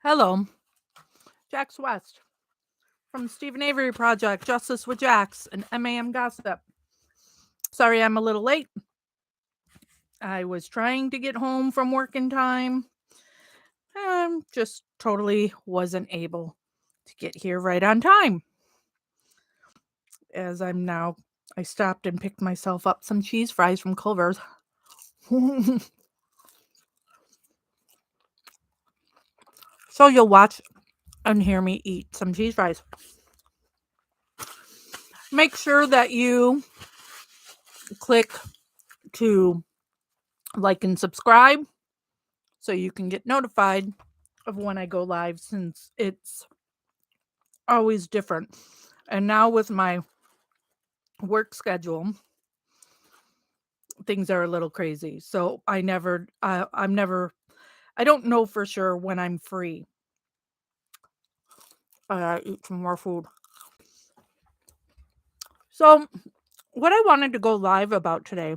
Hello, Jax West from Stephen Avery Project, Justice with Jax, and MAM Gossip. Sorry I'm a little late. I was trying to get home from work in time. Just totally wasn't able to get here right on time. As I stopped and picked myself up some cheese fries from Culver's. So you'll watch and hear me eat some cheese fries. Make sure that you click to like and subscribe so you can get notified of when I go live, since it's always different. And now with my work schedule, things are a little crazy. So I don't know for sure when I'm free. Eat some more food. So what I wanted to go live about today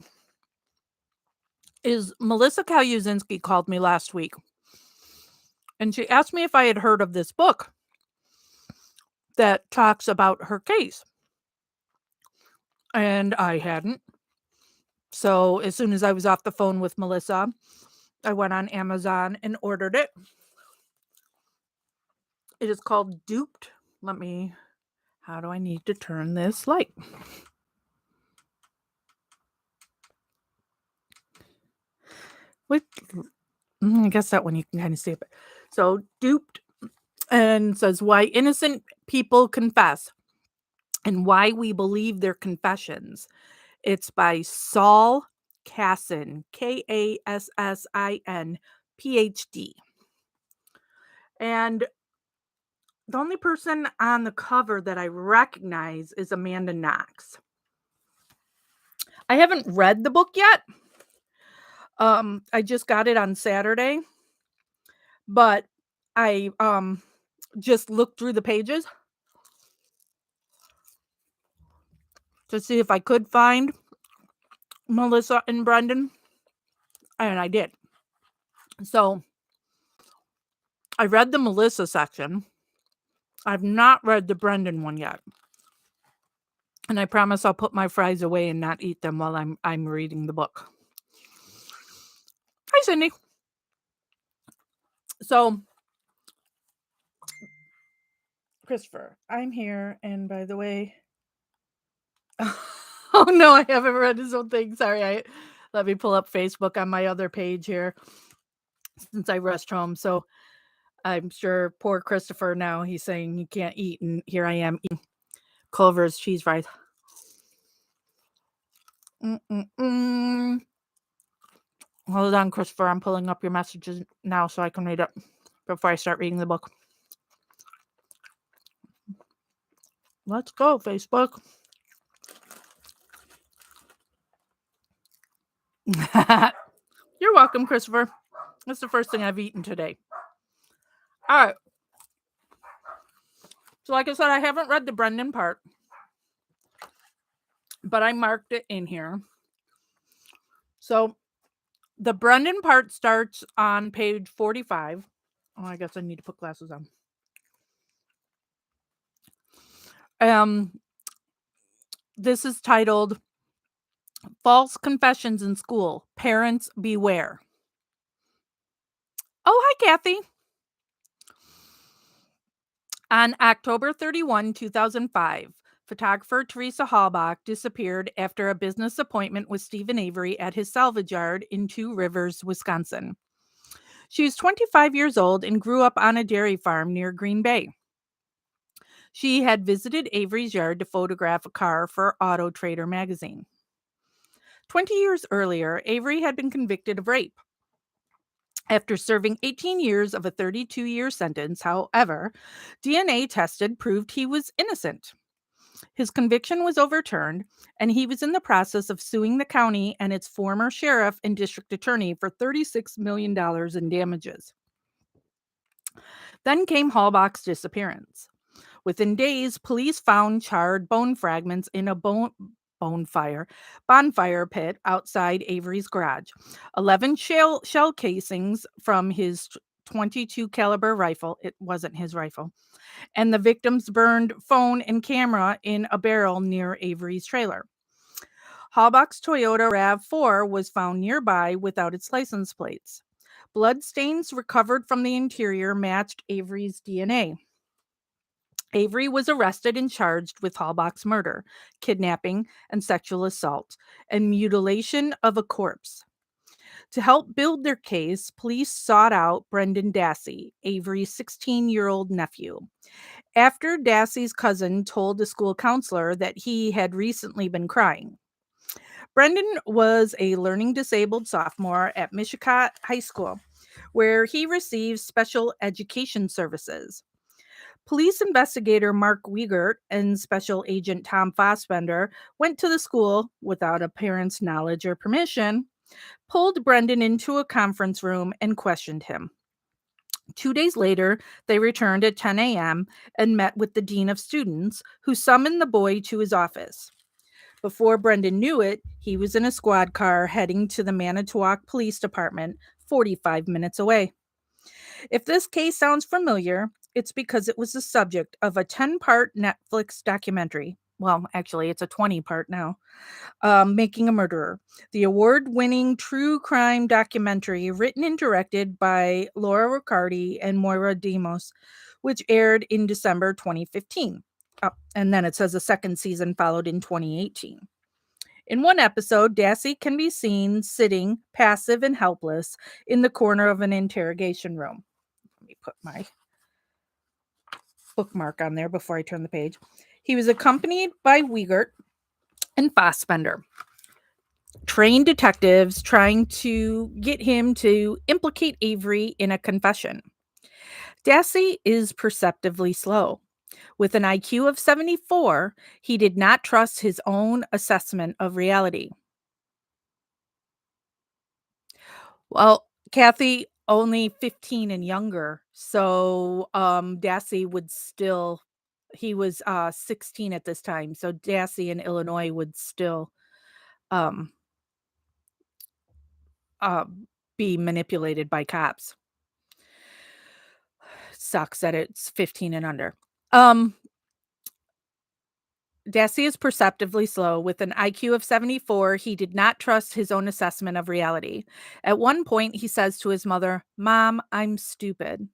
is Melissa Calusinski called me last week. And she asked me if I had heard of this book that talks about her case. And I hadn't. So as soon as I was off the phone with Melissa, I went on Amazon and ordered it. It is called Duped. How do I need to turn this light? I guess that one you can kind of see it. So Duped, and says why innocent people confess and why we believe their confessions. It's by Saul Kassin, Kassin, PhD. And the only person on the cover that I recognize is Amanda Knox. I haven't read the book yet. I just got it on Saturday, but I just looked through the pages to see if I could find Melissa and Brendan, and I did. So I read the Melissa section. I've not read the Brendan one yet. And I promise I'll put my fries away and not eat them while I'm reading the book. Hi, Cindy. So, Christopher, I'm here, and by the way, oh no, I haven't read his own thing. Sorry, let me pull up Facebook on my other page here since I rushed home. So I'm sure poor Christopher now, he's saying he can't eat, and here I am eating Culver's cheese fries. Hold on, Christopher. I'm pulling up your messages now so I can read it before I start reading the book. Let's go, Facebook. You're welcome, Christopher. That's the first thing I've eaten today. All right. So like I said, I haven't read the Brendan part, but I marked it in here. So the Brendan part starts on page 45. Oh, I guess I need to put glasses on. This is titled False Confessions in School. Parents Beware. Oh, hi, Kathy. On October 31, 2005, photographer Teresa Halbach disappeared after a business appointment with Stephen Avery at his salvage yard in Two Rivers, Wisconsin. She was 25 years old and grew up on a dairy farm near Green Bay. She had visited Avery's yard to photograph a car for Auto Trader magazine. 20 years earlier, Avery had been convicted of rape. After serving 18 years of a 32-year sentence, however, DNA tested proved he was innocent. His conviction was overturned, and he was in the process of suing the county and its former sheriff and district attorney for $36 million in damages. Then came Halbach's disappearance. Within days, police found charred bone fragments in a bonfire pit outside Avery's garage. 11 shell casings from his .22 caliber rifle. It wasn't his rifle. And the victim's burned phone and camera in a barrel near Avery's trailer. Halbach's Toyota RAV4 was found nearby without its license plates. Blood stains recovered from the interior matched Avery's DNA. Avery was arrested and charged with Halbach's murder, kidnapping, and sexual assault, and mutilation of a corpse. To help build their case, police sought out Brendan Dassey, Avery's 16-year-old nephew. After Dassey's cousin told the school counselor that he had recently been crying. Brendan was a learning disabled sophomore at Mishicot High School, where he received special education services. Police investigator Mark Wiegert and Special Agent Tom Fossbender went to the school without a parent's knowledge or permission, pulled Brendan into a conference room, and questioned him. 2 days later, they returned at 10 a.m. and met with the dean of students, who summoned the boy to his office. Before Brendan knew it, he was in a squad car heading to the Manitowoc Police Department, 45 minutes away. If this case sounds familiar, it's because it was the subject of a 10-part Netflix documentary. Well, actually, it's a 20-part now. Making a Murderer, the award-winning true crime documentary written and directed by Laura Riccardi and Moira Demos, which aired in December 2015. And then it says a second season followed in 2018. In one episode, Dassey can be seen sitting, passive and helpless, in the corner of an interrogation room. Let me put my bookmark on there before I turn the page. He was accompanied by Wiegert and Fossbender, trained detectives trying to get him to implicate Avery in a confession. Dassey is perceptively slow. With an IQ of 74, he did not trust his own assessment of reality. Well, Kathy, only 15 and younger, so Dassey would still, he was 16 at this time, so Dassey in Illinois would still um, uh, be manipulated by cops. Sucks that it's 15 and under. Dassey is perceptively slow. With an IQ of 74, he did not trust his own assessment of reality. At one point, he says to his mother, "Mom, I'm stupid."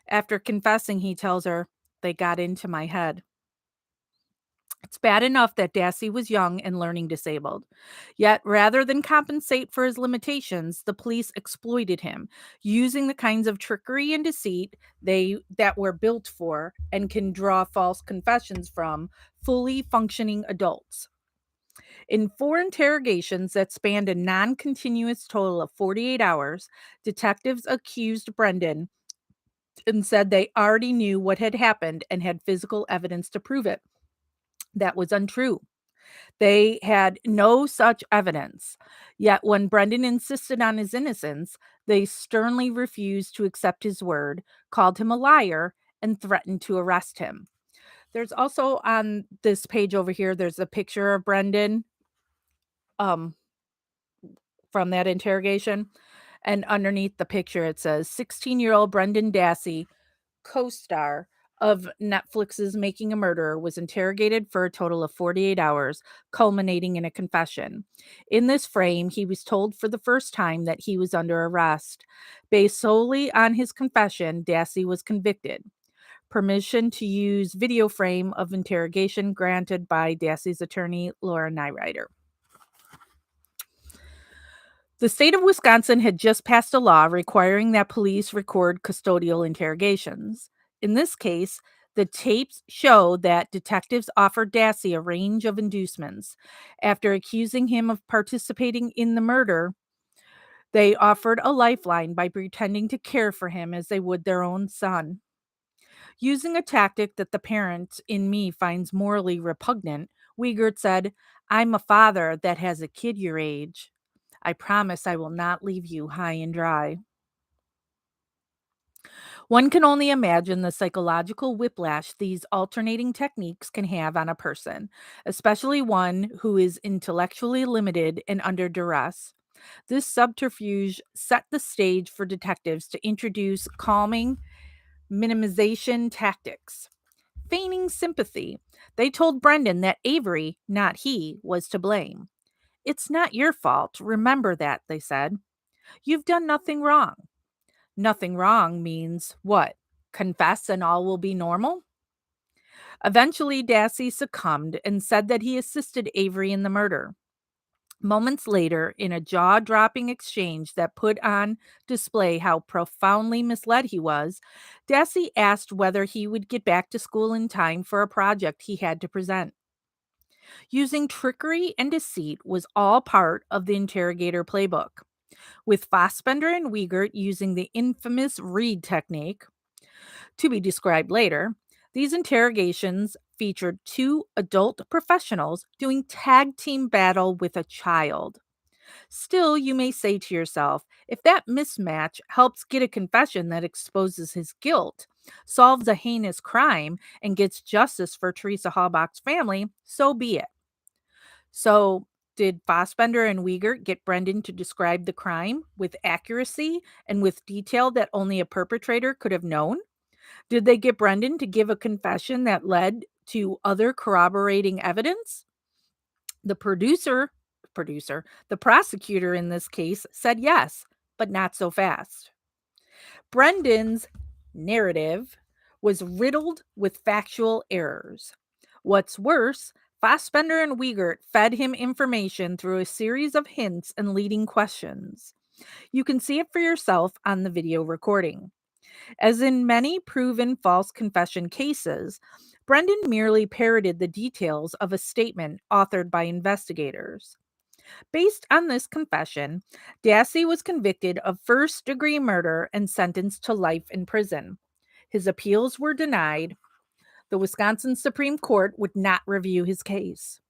After confessing, he tells her, "They got into my head." It's bad enough that Dassey was young and learning disabled. Yet, rather than compensate for his limitations, the police exploited him, using the kinds of trickery and deceit that were built for and can draw false confessions from fully functioning adults. In 4 interrogations that spanned a non-continuous total of 48 hours, detectives accused Brendan and said they already knew what had happened and had physical evidence to prove it. That was untrue. They had no such evidence. Yet when Brendan insisted on his innocence, they sternly refused to accept his word, called him a liar, and threatened to arrest him. There's also on this page over here, there's a picture of Brendan um, from that interrogation. And underneath the picture, it says 16-year-old Brendan Dassey, co-star of Netflix's Making a Murderer, was interrogated for a total of 48 hours, culminating in a confession. In this frame, he was told for the first time that he was under arrest. Based solely on his confession, Dassey was convicted. Permission to use video frame of interrogation granted by Dassey's attorney, Laura Nyrider. The state of Wisconsin had just passed a law requiring that police record custodial interrogations. In this case, the tapes show that detectives offered Dassey a range of inducements. After accusing him of participating in the murder, they offered a lifeline by pretending to care for him as they would their own son. Using a tactic that the parent in me finds morally repugnant, Wiegert said, "I'm a father that has a kid your age. I promise I will not leave you high and dry." One can only imagine the psychological whiplash these alternating techniques can have on a person, especially one who is intellectually limited and under duress. This subterfuge set the stage for detectives to introduce calming minimization tactics. Feigning sympathy, they told Brendan that Avery, not he, was to blame. "It's not your fault. Remember that," they said. "You've done nothing wrong." Nothing wrong means what? Confess and all will be normal? Eventually, Dassey succumbed and said that he assisted Avery in the murder. Moments later, in a jaw dropping exchange that put on display how profoundly misled he was, Dassey asked whether he would get back to school in time for a project he had to present. Using trickery and deceit was all part of the interrogator playbook, with Fassbender and Wiegert using the infamous Reed technique, to be described later. These interrogations featured two adult professionals doing tag team battle with a child. Still, you may say to yourself, if that mismatch helps get a confession that exposes his guilt, solves a heinous crime, and gets justice for Teresa Halbach's family, so be it. So, did Fassbender and Wiegert get Brendan to describe the crime with accuracy and with detail that only a perpetrator could have known? Did they get Brendan to give a confession that led to other corroborating evidence? The the prosecutor in this case said yes, but not so fast. Brendan's narrative was riddled with factual errors. What's worse, Fassbender and Wiegert fed him information through a series of hints and leading questions. You can see it for yourself on the video recording. As in many proven false confession cases, Brendan merely parroted the details of a statement authored by investigators. Based on this confession, Dassey was convicted of first-degree murder and sentenced to life in prison. His appeals were denied. The Wisconsin Supreme Court would not review his case.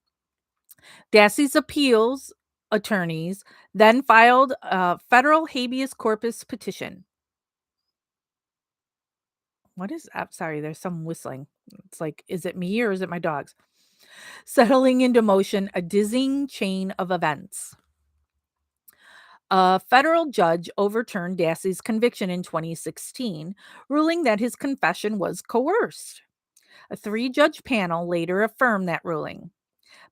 Dassey's appeals attorneys then filed a federal habeas corpus petition. What is that? Sorry, there's some whistling. It's like, is it me or is it my dogs? Settling into motion a dizzying chain of events. A federal judge overturned Dassey's conviction in 2016, ruling that his confession was coerced. A three-judge panel later affirmed that ruling.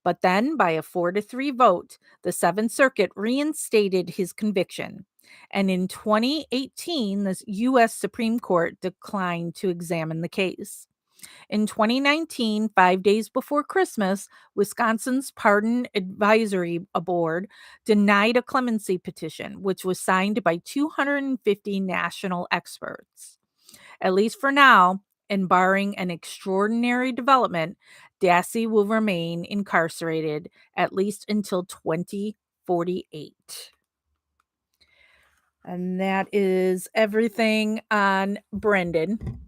But then, by a 4-3 vote, the Seventh Circuit reinstated his conviction. And in 2018, the U.S. Supreme Court declined to examine the case. In 2019, 5 days before Christmas, Wisconsin's Pardon Advisory Board denied a clemency petition, which was signed by 250 national experts. At least for now, and barring an extraordinary development, Dassey will remain incarcerated at least until 2048. And that is everything on Brendan.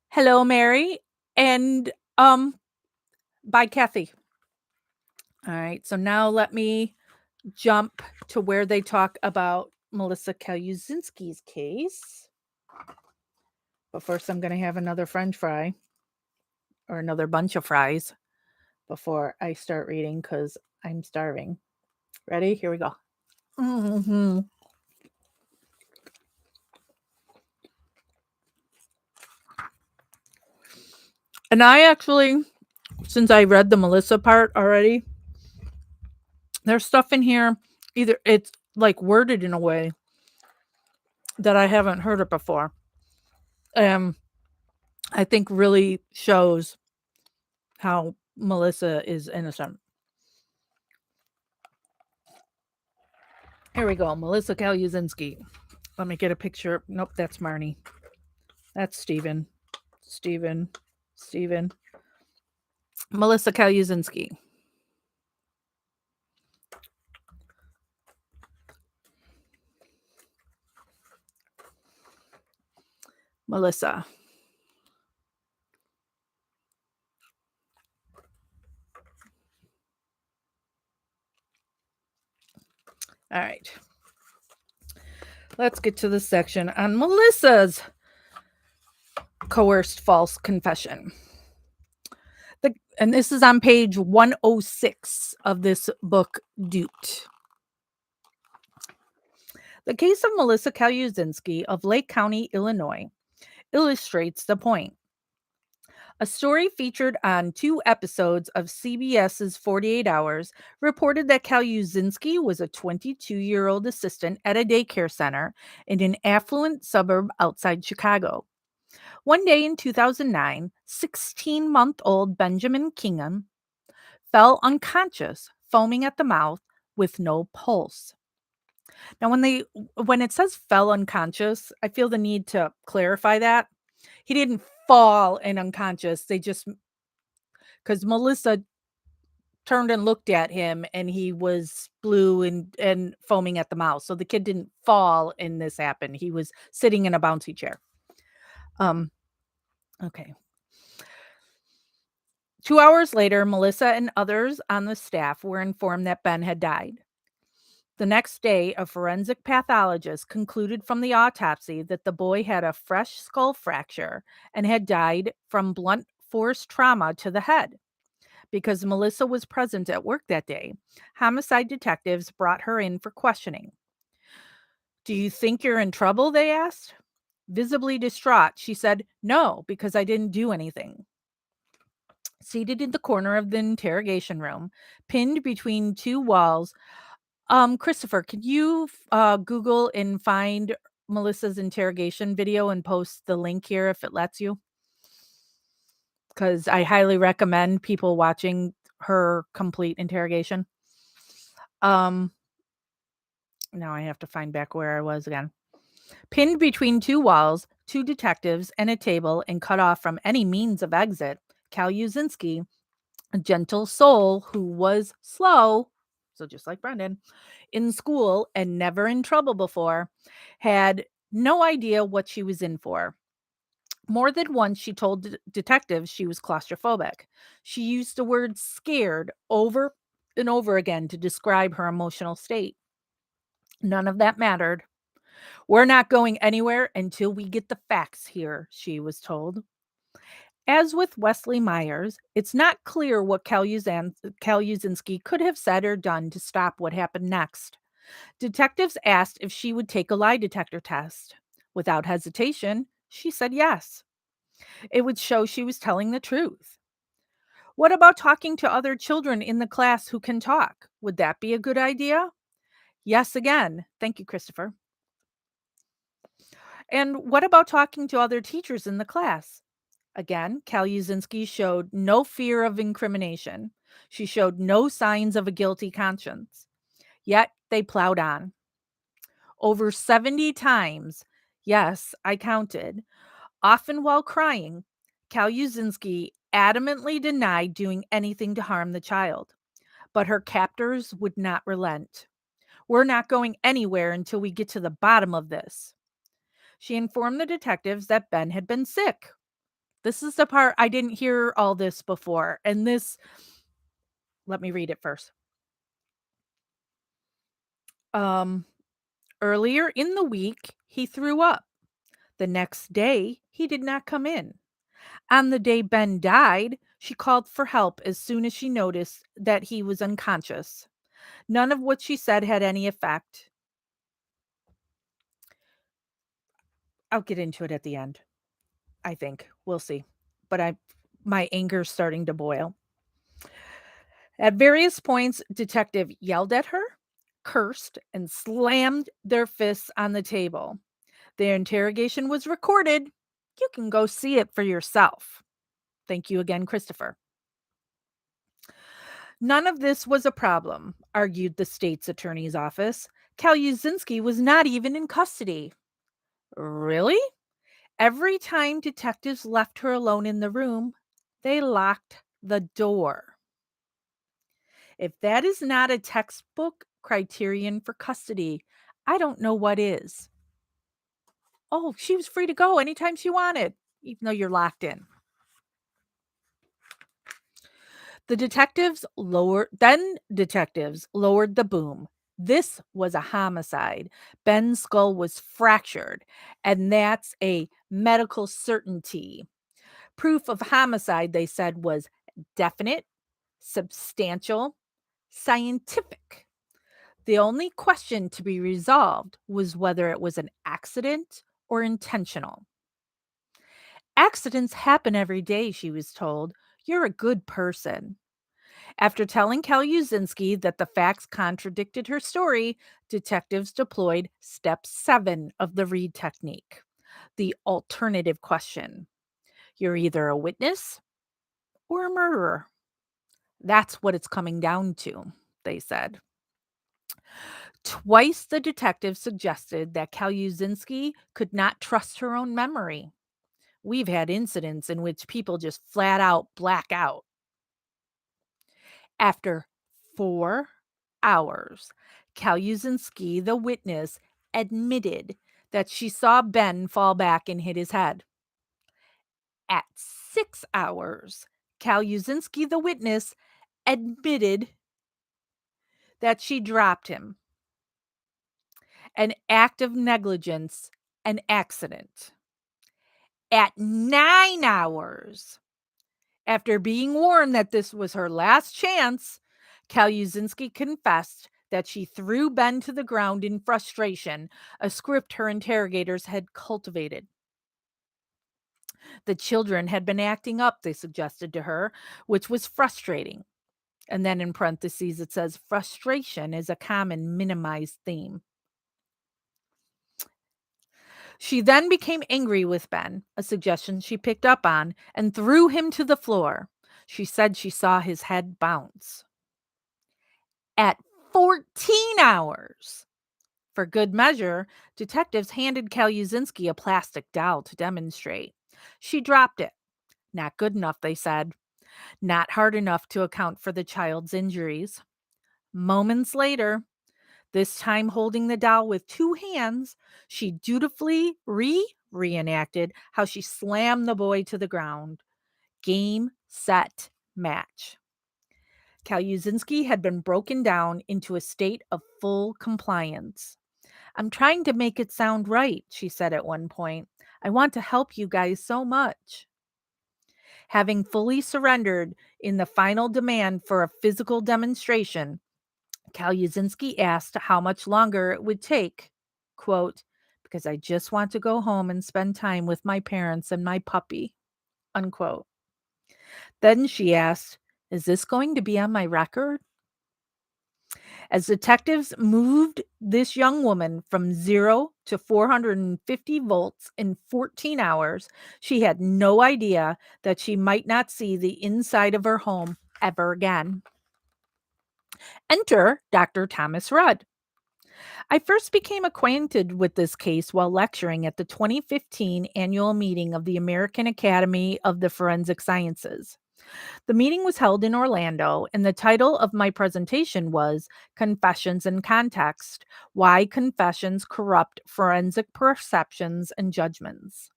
Hello, Mary, and by Kathy. All right, so now let me jump to where they talk about Melissa Calusinski's case. But first, I'm going to have another French fry or another bunch of fries before I start reading because I'm starving. Ready? Here we go. Mm-hmm. And I actually, since I read the Melissa part already, there's stuff in here, either it's like worded in a way that I haven't heard it before. I think really shows how Melissa is innocent. Here we go. Melissa Calusinski. Let me get a picture. Nope, that's Marnie. That's Steven. Melissa Calusinski. Melissa. All right. Let's get to the section on Melissa's coerced false confession. And this is on page 106 of this book, Duped. The case of Melissa Calusinski of Lake County, Illinois, illustrates the point. A story featured on 2 episodes of CBS's 48 Hours reported that Calusinski was a 22-year-old assistant at a daycare center in an affluent suburb outside Chicago. One day in 2009, 16-month-old Benjamin Kingham fell unconscious, foaming at the mouth with no pulse. Now, when it says fell unconscious, I feel the need to clarify that. He didn't fall and unconscious. They just, because Melissa turned and looked at him and he was blue and foaming at the mouth. So the kid didn't fall and this happened. He was sitting in a bouncy chair. Okay. 2 hours later, Melissa and others on the staff were informed that Ben had died. The next day, a forensic pathologist concluded from the autopsy that the boy had a fresh skull fracture and had died from blunt force trauma to the head. Because Melissa was present at work that day, homicide detectives brought her in for questioning. "Do you think you're in trouble?" they asked. Visibly distraught, she said, "No, because I didn't do anything." Seated in the corner of the interrogation room, pinned between 2 walls, Christopher, could you Google and find Melissa's interrogation video and post the link here if it lets you? Because I highly recommend people watching her complete interrogation. Now I have to find back where I was again. Pinned between 2 walls, 2 detectives, and a table, and cut off from any means of exit, Calusinski, a gentle soul who was slow, so just like Brendan, in school and never in trouble before, had no idea what she was in for. More than once, she told detectives she was claustrophobic. She used the word scared over and over again to describe her emotional state. None of that mattered. "We're not going anywhere until we get the facts here," she was told. As with Wesley Myers, it's not clear what Calusinski could have said or done to stop what happened next. Detectives asked if she would take a lie detector test. Without hesitation, she said yes. It would show she was telling the truth. "What about talking to other children in the class who can talk? Would that be a good idea?" Yes, again. Thank you, Christopher. "And what about talking to other teachers in the class?" Again, Kaluzinski showed no fear of incrimination. She showed no signs of a guilty conscience. Yet they plowed on. Over 70 times, yes, I counted, often while crying, Kaluzinski adamantly denied doing anything to harm the child. But her captors would not relent. "We're not going anywhere until we get to the bottom of this." She informed the detectives that Ben had been sick. This is the part I didn't hear all this before, and this let me read it first. Um, Earlier in the week, he threw up. The next day, he did not come in. On the day Ben died, she called for help as soon as she noticed that he was unconscious. None of what she said had any effect. I'll get into it at the end, I think. We'll see. But my anger's starting to boil. At various points, detective yelled at her, cursed, and slammed their fists on the table. Their interrogation was recorded. You can go see it for yourself. Thank you again, Christopher. None of this was a problem, argued the state's attorney's office. Kaluzinski was not even in custody. Really? Every time detectives left her alone in the room, they locked the door. If that is not a textbook criterion for custody, I don't know what is. Oh, she was free to go anytime she wanted, even though you're locked in. Detectives lowered the boom. This was a homicide. Ben's skull was fractured, and that's a medical certainty. Proof of homicide, they said, was definite, substantial, scientific. The only question to be resolved was whether it was an accident or intentional. Accidents happen every day, she was told. You're a good person. After telling Kalusinski that the facts contradicted her story, detectives deployed step 7 of the Reed technique, the alternative question. You're either a witness or a murderer. That's what it's coming down to, they said. Twice the detective suggested that Kalusinski could not trust her own memory. We've had incidents in which people just flat out black out. After 4 hours, Kalusinski, the witness, admitted that she saw Ben fall back and hit his head. At 6 hours, Kalusinski, the witness, admitted that she dropped him. An act of negligence, an accident. At 9 hours, after being warned that this was her last chance, Kalusinski confessed that she threw Ben to the ground in frustration, a script her interrogators had cultivated. The children had been acting up, they suggested to her, which was frustrating. And then in parentheses, it says frustration is a common minimized theme. She then became angry with Ben, a suggestion she picked up on, and threw him to the floor. She said she saw his head bounce. At 14 hours, for good measure, detectives handed Kalusinski a plastic doll to demonstrate. She dropped it. Not good enough, they said. Not hard enough to account for the child's injuries. Moments later, this time holding the doll with 2 hands, she dutifully reenacted how she slammed the boy to the ground. Game, set, match. Kalusinski had been broken down into a state of full compliance. I'm trying to make it sound right, she said at one point. I want to help you guys so much. Having fully surrendered in the final demand for a physical demonstration, Kalusinski asked how much longer it would take. Quote, because I just want to go home and spend time with my parents and my puppy. Unquote. Then she asked, is this going to be on my record? As detectives moved this young woman from 0 to 450 volts in 14 hours, she had no idea that she might not see the inside of her home ever again. Enter Dr. Thomas Rudd. I first became acquainted with this case while lecturing at the 2015 annual meeting of the American Academy of the Forensic Sciences. The meeting was held in Orlando, and the title of my presentation was Confessions in Context: Why Confessions Corrupt Forensic Perceptions and Judgments.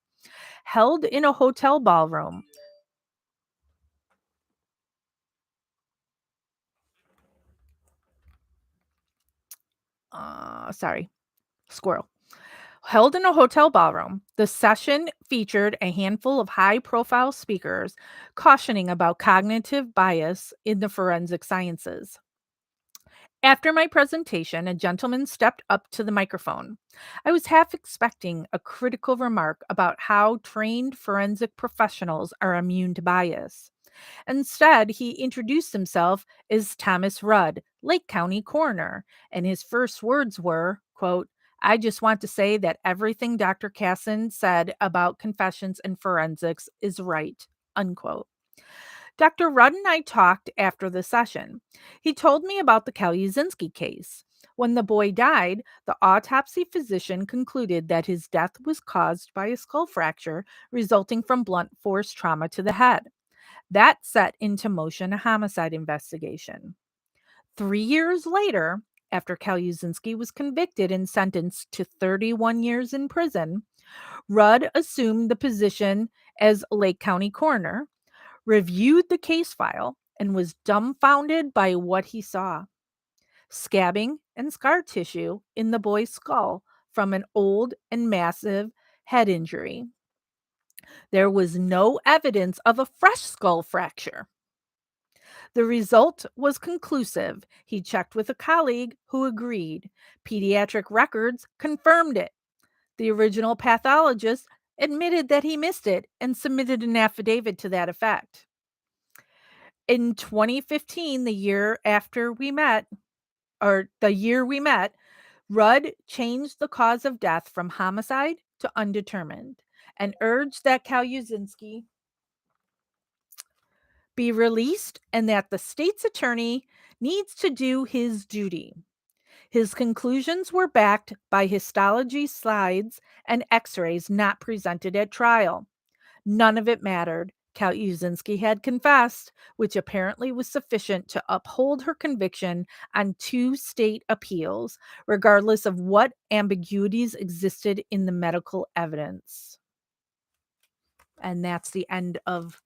Held in a hotel ballroom. Sorry, squirrel. Held in a hotel ballroom, the session featured a handful of high profile speakers cautioning about cognitive bias in the forensic sciences. After my presentation, a gentleman stepped up to the microphone. I was half expecting a critical remark about how trained forensic professionals are immune to bias. Instead, he introduced himself as Thomas Rudd, Lake County coroner, and his first words were, quote, I just want to say that everything Dr. Casson said about confessions and forensics is right, unquote. Dr. Rudd and I talked after the session. He told me about the Kalusinski case. When the boy died, the autopsy physician concluded that his death was caused by a skull fracture resulting from blunt force trauma to the head. That set into motion a homicide investigation. 3 years later, after Kalusinski was convicted and sentenced to 31 years in prison, Rudd assumed the position as Lake County coroner, reviewed the case file, and was dumbfounded by what he saw. Scabbing and scar tissue in the boy's skull from an old and massive head injury. There was no evidence of a fresh skull fracture. The result was conclusive. He checked with a colleague who agreed. Pediatric records confirmed it. The original pathologist admitted that he missed it and submitted an affidavit to that effect. In 2015, the year we met, Rudd changed the cause of death from homicide to undetermined and urged that Kalusinski be released and that the state's attorney needs to do his duty. His conclusions were backed by histology slides and x rays not presented at trial. None of it mattered. Kalusinski had confessed, which apparently was sufficient to uphold her conviction on 2 state appeals, regardless of what ambiguities existed in the medical evidence. And that's the end of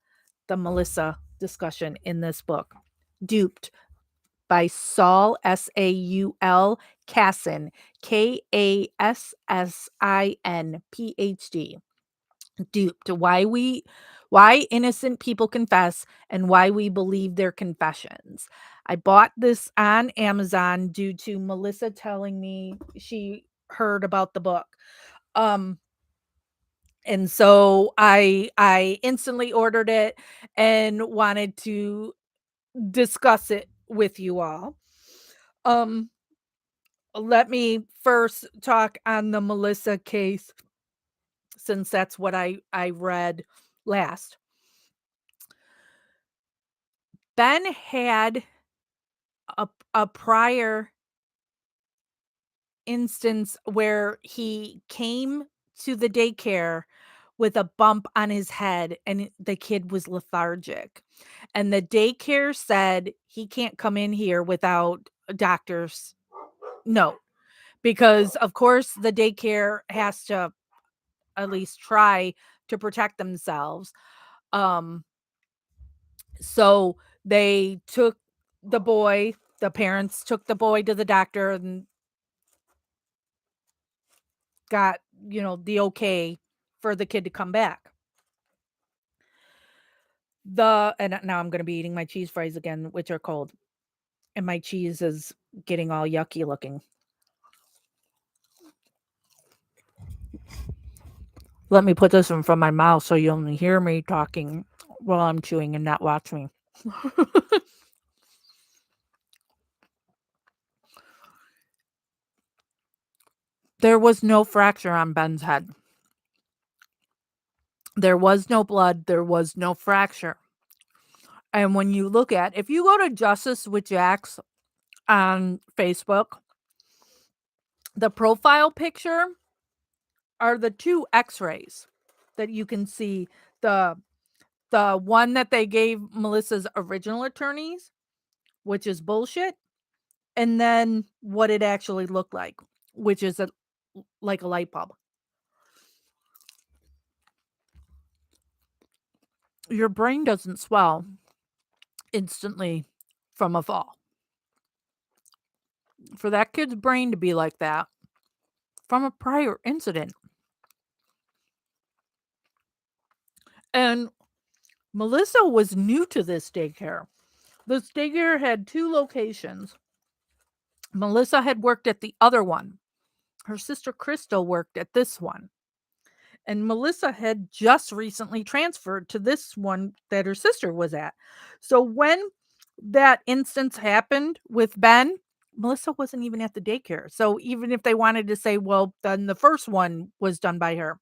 the Melissa discussion in this book. Duped by Saul, Saul Kassin, Kassin, PhD. Duped. Why innocent people confess and why we believe their confessions. I bought this on Amazon due to Melissa telling me she heard about the book. And so I instantly ordered it and wanted to discuss it with you all. Let me first talk on the Melissa case since that's what I read last. Ben had a prior instance where he came to the daycare with a bump on his head and the kid was lethargic. And the daycare said he can't come in here without a doctor's note because of course the daycare has to at least try to protect themselves. Um so they took the parents took the boy to the doctor and got, the okay for the kid to come back. And now I'm gonna be eating my cheese fries again, which are cold, and my cheese is getting all yucky looking. Let me put this in from my mouth so you only hear me talking while I'm chewing and not watch me. There was no fracture on Ben's head. There was no blood. There was no fracture. And when you look if you go to Justice with Jax on Facebook, the profile picture are the 2 x-rays that you can see. The one that they gave Melissa's original attorneys, which is bullshit, and then what it actually looked like, which is like a light bulb. Your brain doesn't swell instantly from a fall. For that kid's brain to be like that from a prior incident. And Melissa was new to this daycare. This daycare had 2 locations. Melissa had worked at the other one. Her sister Crystal worked at this one. And Melissa had just recently transferred to this one that her sister was at. So when that instance happened with Ben, Melissa wasn't even at the daycare. So even if they wanted to say, well, then the first one was done by her,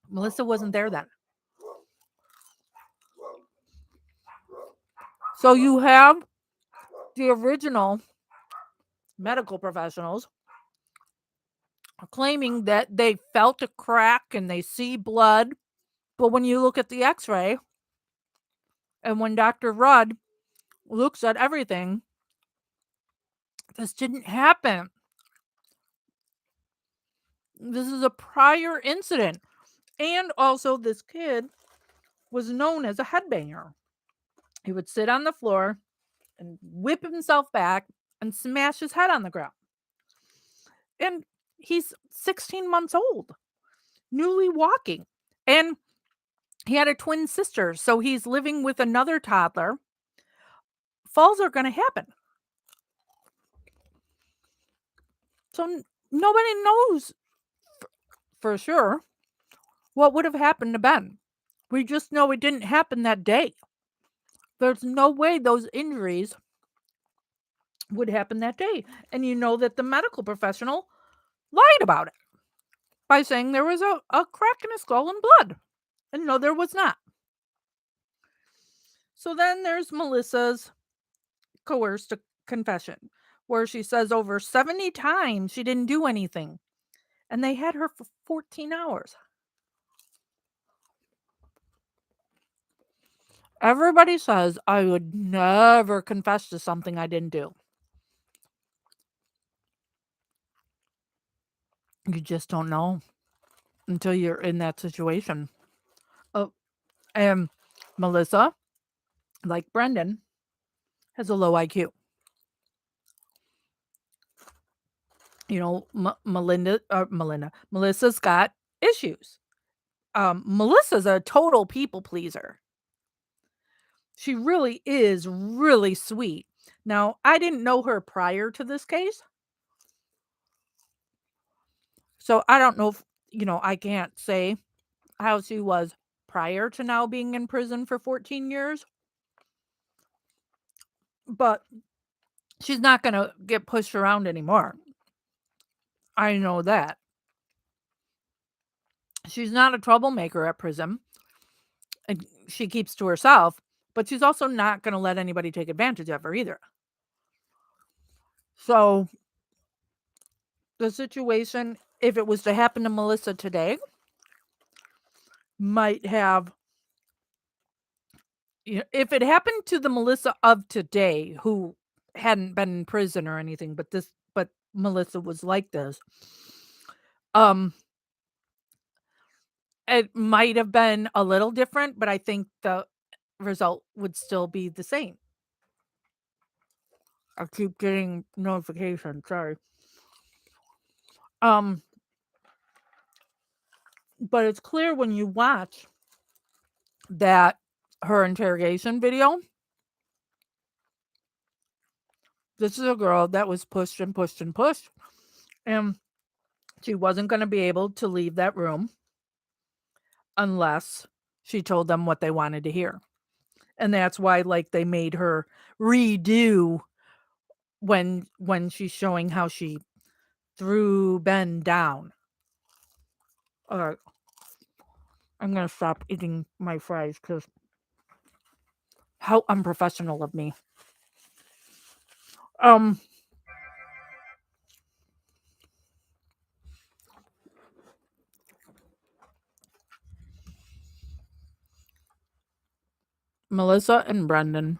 Melissa wasn't there then. So you have the original medical professionals claiming that they felt a crack and they see blood. But when you look at the x-ray and when Dr. Rudd looks at everything, this didn't happen. This is a prior incident. And also this kid was known as a headbanger. He would sit on the floor and whip himself back and smash his head on the ground. And he's 16 months old, newly walking. And he had a twin sister, so he's living with another toddler. falls are going to happen. So nobody knows for sure what would have happened to Ben. We just know it didn't happen that day. There's no way those injuries would happen that day. And you know that the medical professional lied about it by saying there was a crack in his skull and blood. And no, there was not. So then there's Melissa's coerced confession, where she says over 70 times she didn't do anything. And they had her for 14 hours. Everybody says I would never confess to something I didn't do. You just don't know until you're in that situation. Oh, and Melissa, like Brendan, has a low IQ. You know, Melissa's got issues. Melissa's a total people pleaser. She really is really sweet. Now, I didn't know her prior to this case. So I don't know if, I can't say how she was prior to now being in prison for 14 years. But she's not going to get pushed around anymore. I know that. She's not a troublemaker at prison. And she keeps to herself, but she's also not going to let anybody take advantage of her either. So the situation, if it was to happen to Melissa today, might have, if it happened to the Melissa of today who hadn't been in prison or anything, but Melissa was like this, it might have been a little different, but I think the result would still be the same. I keep getting notifications, sorry. But it's clear when you watch that her interrogation video, this is a girl that was pushed and pushed and pushed, and she wasn't going to be able to leave that room unless she told them what they wanted to hear. And that's why, like, they made her redo when she's showing how she threw Ben down. All right. I'm going to stop eating my fries because how unprofessional of me. Melissa and Brendan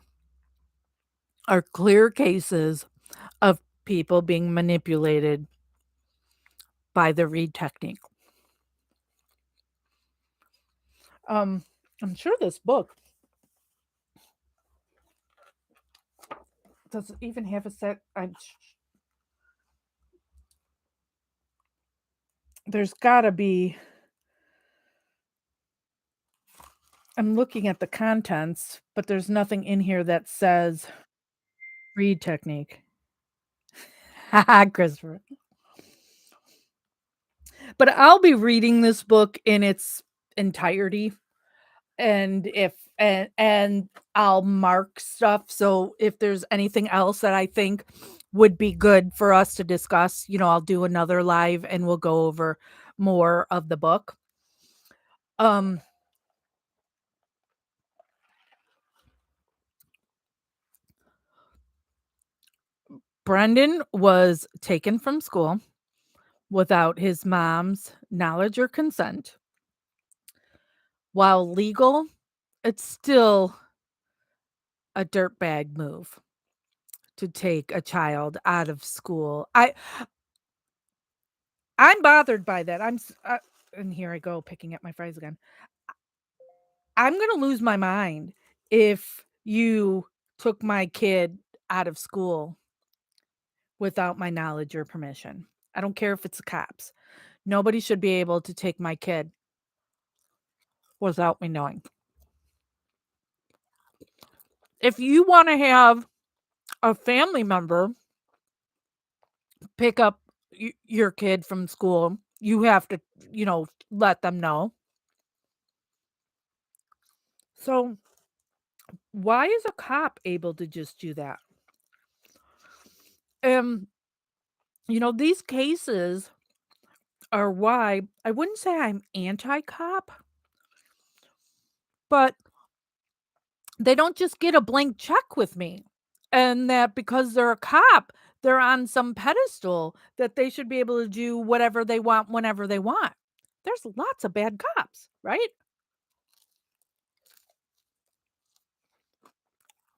are clear cases of people being manipulated by the read technique. I'm sure this book doesn't even have a set. There's gotta be. I'm looking at the contents, but there's nothing in here that says read technique. Haha, Christopher. But I'll be reading this book in its entirety, and I'll mark stuff. So if there's anything else that I think would be good for us to discuss, I'll do another live and we'll go over more of the book. Brendan was taken from school without his mom's knowledge or consent. While legal, it's still a dirtbag move to take a child out of school. I'm bothered by that. And here I go picking up my fries again. I'm going to lose my mind if you took my kid out of school without my knowledge or permission. I don't care if it's the cops. Nobody should be able to take my kid without me knowing. If you want to have a family member pick up your kid from school, you have to, let them know. So, why is a cop able to just do that? Um, these cases are why I wouldn't say I'm anti-cop, but they don't just get a blank check with me. And that because they're a cop, they're on some pedestal that they should be able to do whatever they want whenever they want. There's lots of bad cops, right?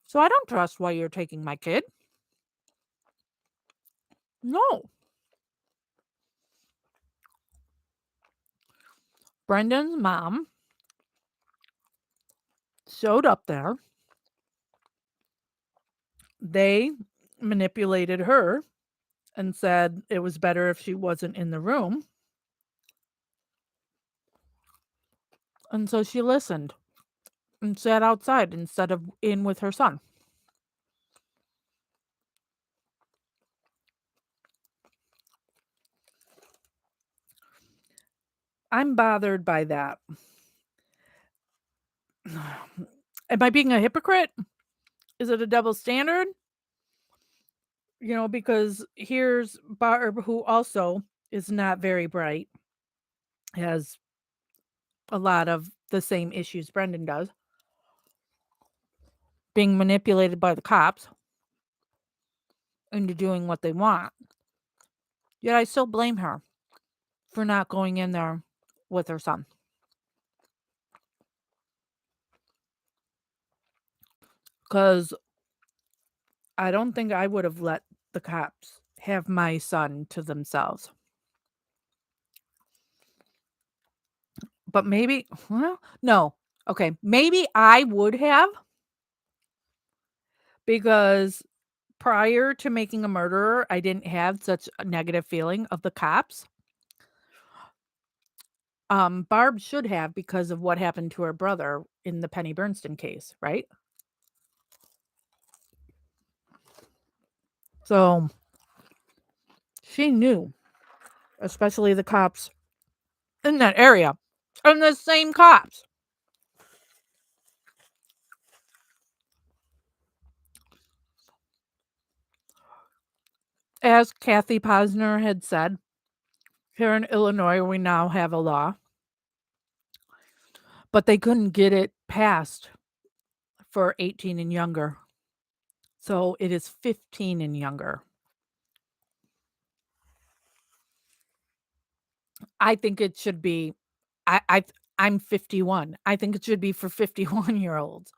So I don't trust why you're taking my kid. No. Brendan's mom showed up there. They manipulated her and said it was better if she wasn't in the room. And so she listened and sat outside instead of in with her son. I'm bothered by that. Am I being a hypocrite? Is it a double standard? Because here's Barb, who also is not very bright, has a lot of the same issues Brendan does, being manipulated by the cops into doing what they want. Yet I still blame her for not going in there with her son. Because I don't think I would have let the cops have my son to themselves. But maybe, well, no. Okay, maybe I would have, because prior to making a murderer, I didn't have such a negative feeling of the cops. Barb should have, because of what happened to her brother in the Penny Bernstein case, right? So she knew, especially the cops in that area, and the same cops. As Kathy Posner had said, here in Illinois, we now have a law, but they couldn't get it passed for 18 and younger. So it is 15 and younger. I think it should be, I, I I'm 51. I think it should be for 51-year-olds.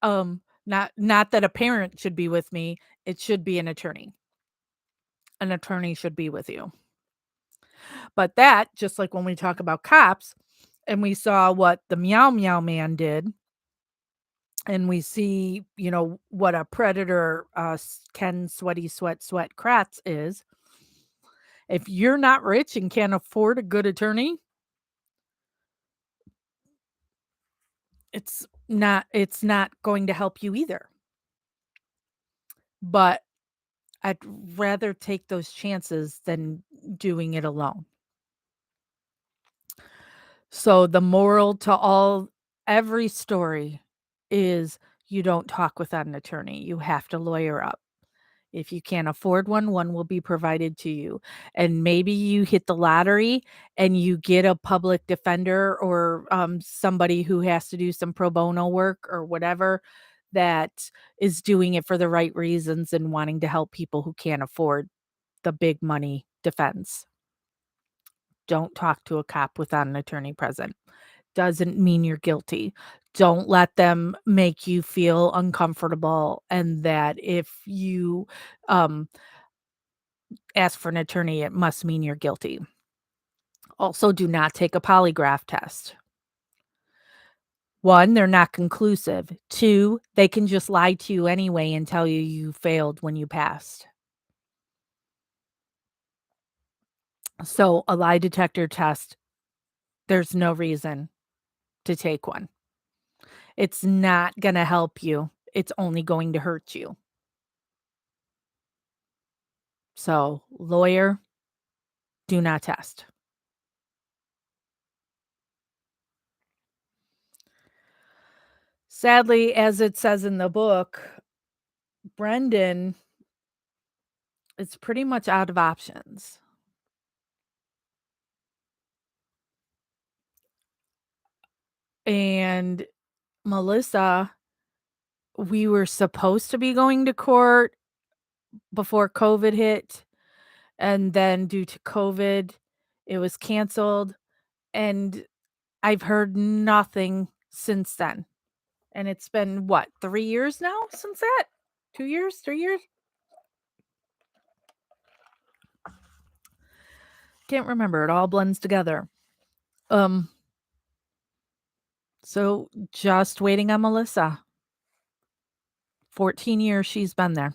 Not that a parent should be with me. It should be an attorney. An attorney should be with you. But that, just like when we talk about cops and we saw what the Meow Meow Man did, and we see, what a predator Ken Sweaty Sweat Kratz is. If you're not rich and can't afford a good attorney, it's not going to help you either. But I'd rather take those chances than doing it alone. So the moral to every story is you don't talk without an attorney. You have to lawyer up. If you can't afford one, one will be provided to you. And maybe you hit the lottery and you get a public defender or somebody who has to do some pro bono work or whatever, that is doing it for the right reasons and wanting to help people who can't afford the big money defense. Don't talk to a cop without an attorney present. Doesn't mean you're guilty. Don't let them make you feel uncomfortable, and that if you um, ask for an attorney, it must mean you're guilty. Also, do not take a polygraph test. One, they're not conclusive. Two, they can just lie to you anyway and tell you you failed when you passed. So, a lie detector test, there's no reason to take one. It's not going to help you. It's only going to hurt you. So, lawyer, do not test. Sadly, as it says in the book, Brendan is pretty much out of options. And Melissa, we were supposed to be going to court before COVID hit. And then due to COVID, it was canceled. And I've heard nothing since then. And it's been what, 3 years now since that? 2 years? 3 years? Can't remember. It all blends together. Um, so just waiting on Melissa. 14 years she's been there.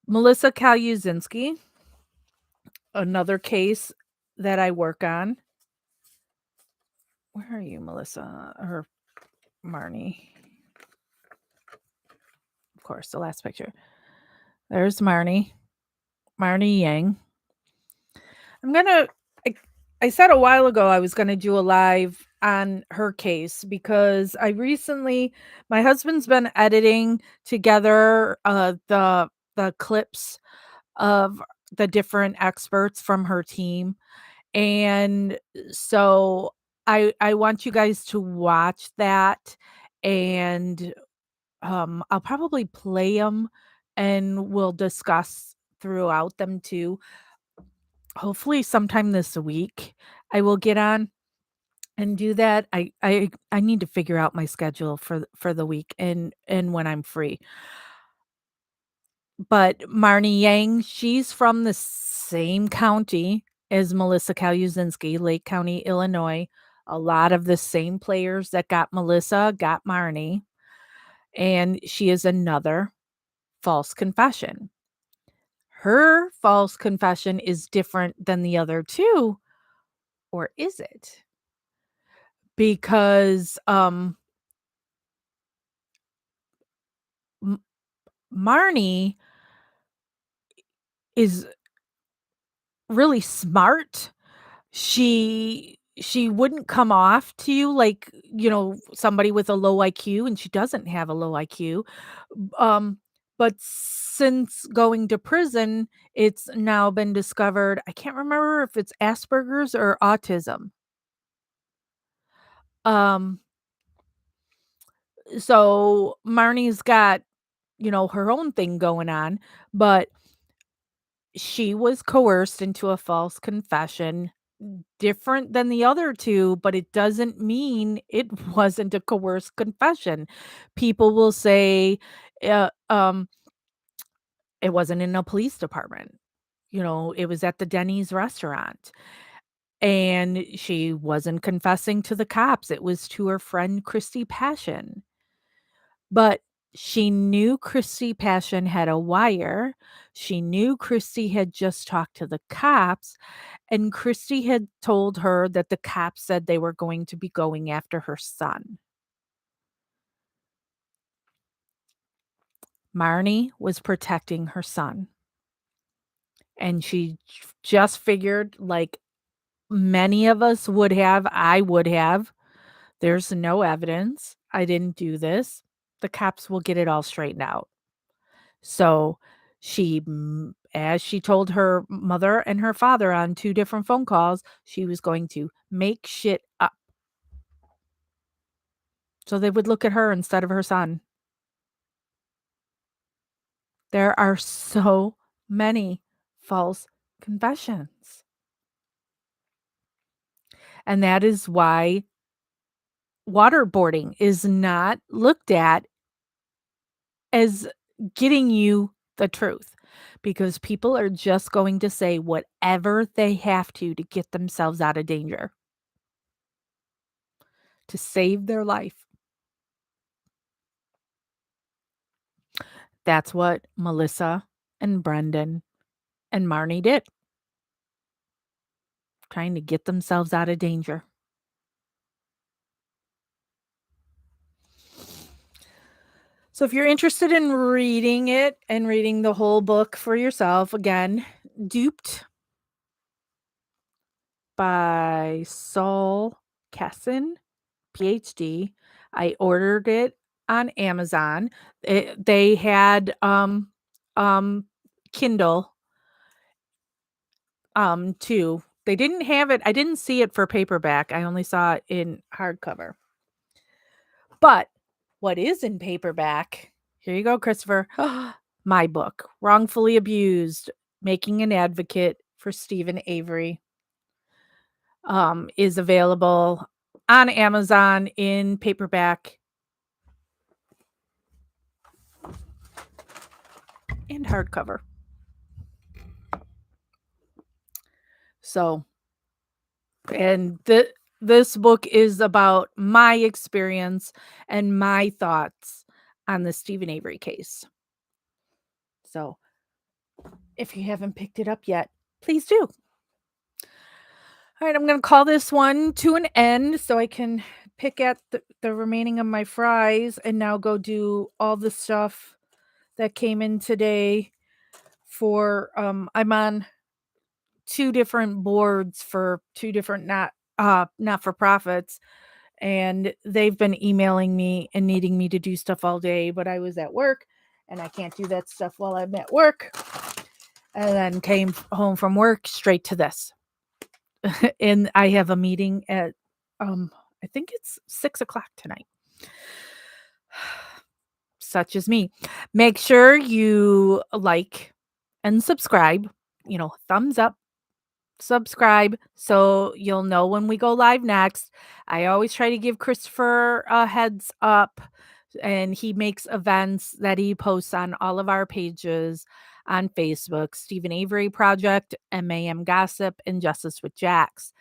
Melissa Calusinski, another case that I work on. Where are you, Melissa? Or Marnie? Of course, the last picture. There's Marnie. Marnie Yang. I'm gonna I said a while ago I was gonna do a live on her case because my husband's been editing together the clips of the different experts from her team. And so I want you guys to watch that, and I'll probably play them and we'll discuss throughout them too. Hopefully sometime this week I will get on and do that. I need to figure out my schedule for the week and when I'm free. But Marnie Yang, she's from the same county as Melissa Calusinski, Lake County, Illinois. A lot of the same players that got Melissa got Marnie, and she is another false confession. Her false confession is different than the other two, or is it? Because M- Marnie is really smart. She wouldn't come off to you like, somebody with a low IQ, and she doesn't have a low IQ. But since going to prison, it's now been discovered, I can't remember if it's Asperger's or autism. Um, so Marnie's got, her own thing going on, but she was coerced into a false confession, different than the other two, but it doesn't mean it wasn't a coerced confession. People will say, uh, um, it wasn't in a police department. It was at the Denny's restaurant. And she wasn't confessing to the cops. It was to her friend Christy Passion. But she knew Christy Passion had a wire. She knew Christy had just talked to the cops, and Christy had told her that the cops said they were going to be going after her son. Marnie was protecting her son. And she just figured, like many of us would have, I would have, there's no evidence. I didn't do this. The cops will get it all straightened out. So as she told her mother and her father on 2 different phone calls, she was going to make shit up. So they would look at her instead of her son. There are so many false confessions. And that is why waterboarding is not looked at as getting you the truth, because people are just going to say whatever they have to get themselves out of danger, to save their life. That's what Melissa and Brendan and Marnie did, trying to get themselves out of danger. So if you're interested in reading it and reading the whole book for yourself, again, Duped by Saul Casson, PhD. I ordered it on Amazon. They had um Kindle too. They didn't have it. I didn't see it for paperback. I only saw it in hardcover. But what is in paperback? Here you go, Christopher. My book, Wrongfully Abused, Making an Advocate for Stephen Avery, is available on Amazon in paperback and hardcover. So, and this book is about my experience and my thoughts on the Stephen Avery case. So, if you haven't picked it up yet, please do. All right, I'm going to call this one to an end so I can pick at the remaining of my fries and now go do all the stuff that came in today for I'm on two different boards for two different not for profits, and they've been emailing me and needing me to do stuff all day, but I was at work and I can't do that stuff while I'm at work. And then came home from work straight to this. And I have a meeting at I think it's 6 o'clock tonight. Such as me. Make sure you like and subscribe, thumbs up, subscribe so you'll know when we go live next. I always try to give Christopher a heads up, and he makes events that he posts on all of our pages on Facebook: Stephen Avery Project, MAM Gossip, and Justice with Jax.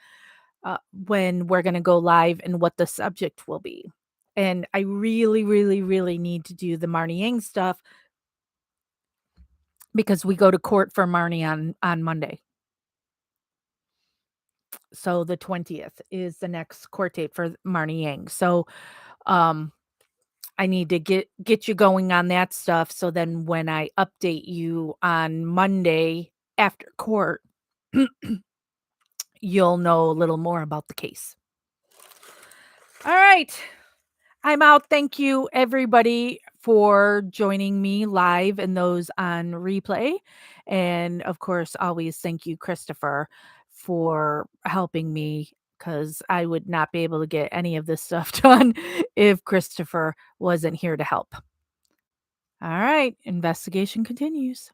When we're going to go live and what the subject will be. And I really, really, really need to do the Marnie Yang stuff because we go to court for Marnie on Monday. So the 20th is the next court date for Marnie Yang. So I need to get you going on that stuff. So then when I update you on Monday after court, you'll know a little more about the case. All right. I'm out. Thank you, everybody, for joining me live and those on replay. And of course, always thank you, Christopher, for helping me, because I would not be able to get any of this stuff done if Christopher wasn't here to help. All right. Investigation continues.